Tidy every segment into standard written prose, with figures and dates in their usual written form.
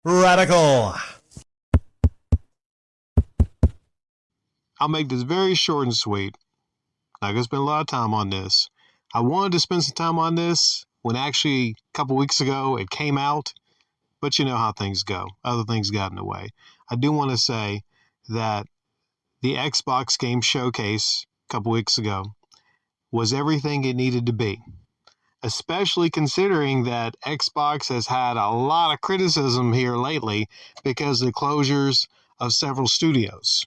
Radical. I'll make this very short and sweet. Not going to spend a lot of time on this. I wanted to spend some time on this when actually a couple weeks ago it came out, but you know how things go. Other things got in the way. I do want to say that the Xbox Game Showcase a couple weeks ago was everything it needed to be, especially considering that Xbox has had a lot of criticism here lately because of the closures of several studios.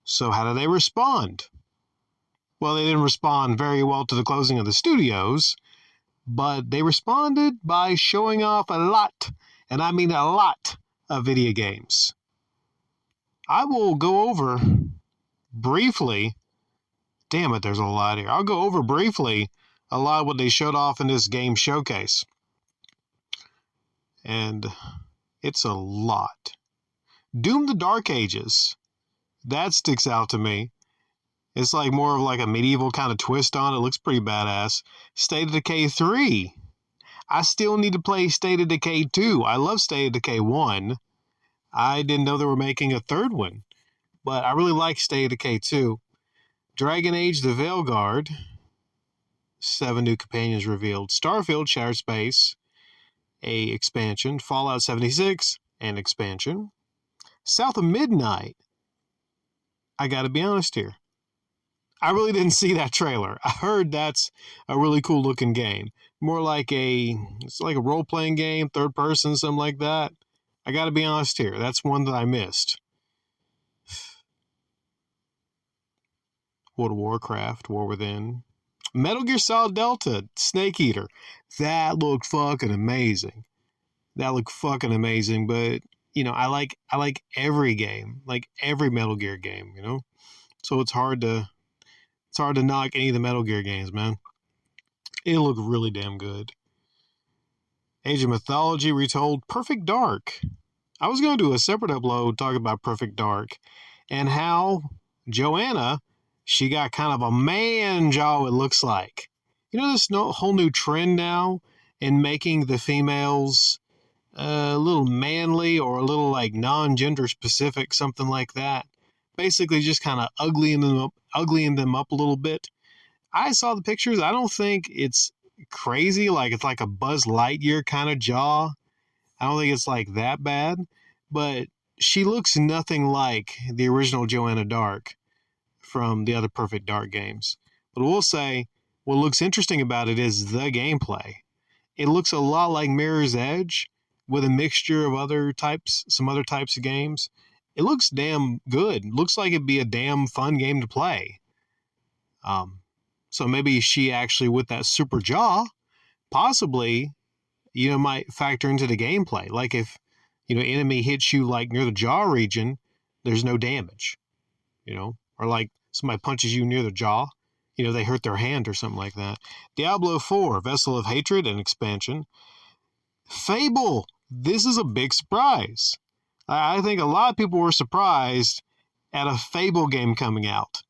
So how do they respond? Well, they didn't respond very well to the closing of the studios, but they responded by showing off a lot, and I mean a lot, of video games. I will go over briefly, damn it, there's a lot here. I'll go over briefly a lot of what they showed off in this game showcase. And it's a lot. Doom the Dark Ages. That sticks out to me. It's like more of like a medieval kind of twist on it. Looks pretty badass. State of Decay 3. I still need to play State of Decay 2. I love State of Decay 1. I didn't know they were making a third one, but I really like State of Decay 2. Dragon Age The Veilguard. 7 new companions revealed. Starfield Shattered Space, a expansion. Fallout 76, an expansion. South of Midnight. I gotta be honest here. I really didn't see that trailer. I heard that's a really cool looking game. More like it's like a role-playing game, third person, something like that. I gotta be honest here. That's one that I missed. World of Warcraft, War Within. Metal Gear Solid Delta, Snake Eater. That looked fucking amazing. But you know, I like every game, like every Metal Gear game, you know? So it's hard to knock any of the Metal Gear games, man. It looked really damn good. Age of Mythology Retold, Perfect Dark. I was going to do a separate upload talking about Perfect Dark and how Joanna, she got kind of a man jaw, it looks like. You know, this whole new trend now in making the females a little manly or a little like non-gender specific, something like that. Basically just kind of uglying them up a little bit. I saw the pictures. I don't think it's crazy, like it's like a Buzz Lightyear kind of jaw. I don't think it's like that bad, but she looks nothing like the original Joanna Dark from the other Perfect Dark games. But I will say, what looks interesting about it is the gameplay. It looks a lot like Mirror's Edge with a mixture of some other types of games. It looks damn good. It looks like it'd be a damn fun game to play. So maybe she actually, with that super jaw, possibly, you know, might factor into the gameplay. Like if, you know, enemy hits you like near the jaw region, there's no damage, you know, or like somebody punches you near the jaw, you know, they hurt their hand or something like that. Diablo 4, Vessel of Hatred, an expansion. Fable, this is a big surprise. I think a lot of people were surprised at a Fable game coming out,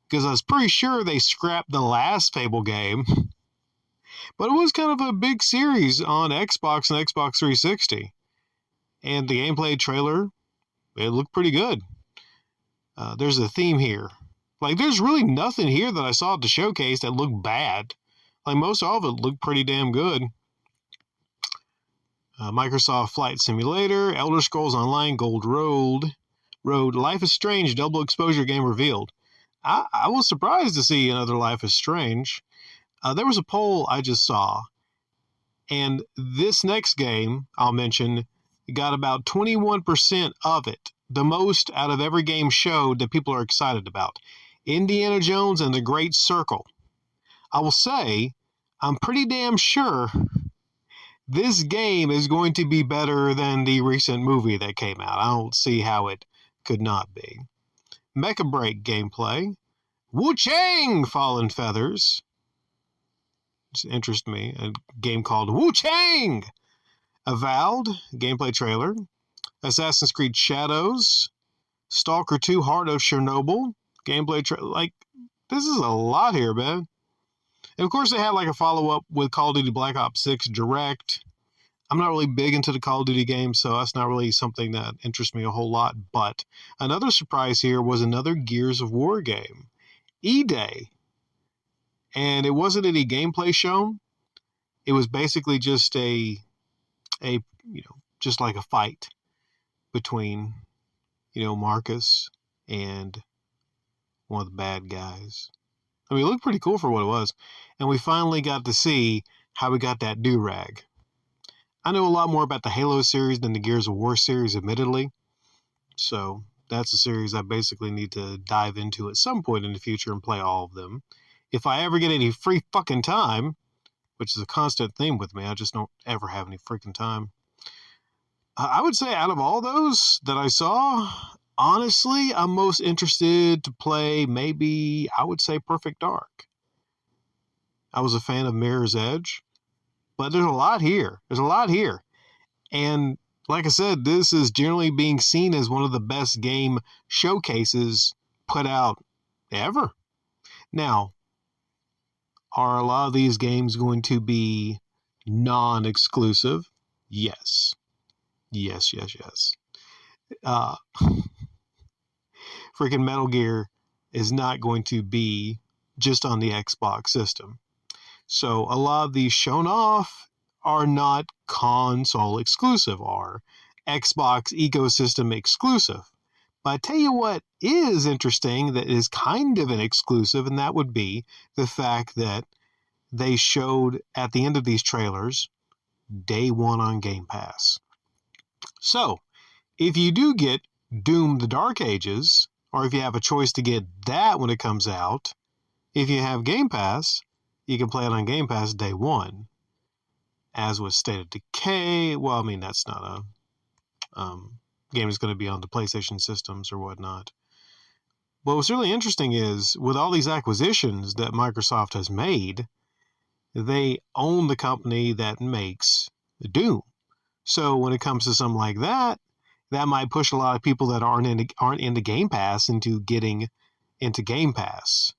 because I was pretty sure they scrapped the last Fable game, but it was kind of a big series on Xbox and Xbox 360, and the gameplay trailer, it looked pretty good. There's a theme here. Like, there's really nothing here that I saw at the showcase that looked bad. Like, most all of it looked pretty damn good. Microsoft Flight Simulator, Elder Scrolls Online Gold Road, Life is Strange double exposure game revealed. I was surprised to see another Life is Strange. There was a poll I just saw, and this next game I'll mention got about 21% of it, the most out of every game showed that people are excited about. Indiana Jones and the Great Circle. I will say, I'm pretty damn sure this game is going to be better than the recent movie that came out. I don't see how it could not be. Mecha Break gameplay. Wu Chang Fallen Feathers. Just interests me. A game called Wu Chang. Avowed gameplay trailer. Assassin's Creed Shadows. Stalker 2 Heart of Chernobyl gameplay trailer. Like, this is a lot here, man. And of course, they had like a follow-up with Call of Duty Black Ops 6 Direct. I'm not really big into the Call of Duty games, so that's not really something that interests me a whole lot. But another surprise here was another Gears of War game, E-Day. And it wasn't any gameplay shown. It was basically just just like a fight between, Marcus and one of the bad guys. I mean, it looked pretty cool for what it was. And we finally got to see how we got that do-rag. I know a lot more about the Halo series than the Gears of War series, admittedly. So that's a series I basically need to dive into at some point in the future and play all of them. If I ever get any free fucking time, which is a constant theme with me, I just don't ever have any freaking time. I would say out of all those that I saw, honestly, I'm most interested to play maybe, I would say, Perfect Dark. I was a fan of Mirror's Edge, but there's a lot here. And like I said, this is generally being seen as one of the best game showcases put out ever. Now, are a lot of these games going to be non-exclusive? Yes. Freaking Metal Gear is not going to be just on the Xbox system. So a lot of these shown off are not console exclusive, are Xbox ecosystem exclusive. But I tell you what is interesting that is kind of an exclusive, and that would be the fact that they showed at the end of these trailers day one on Game Pass. So, if you do get Doom the Dark Ages, or if you have a choice to get that when it comes out, if you have Game Pass, you can play it on Game Pass day one. As with State of Decay, well, I mean, that's not a game that's going to be on the PlayStation systems or whatnot. But what's really interesting is, with all these acquisitions that Microsoft has made, they own the company that makes Doom. So when it comes to something like that, that might push a lot of people that aren't into Game Pass into getting into Game Pass.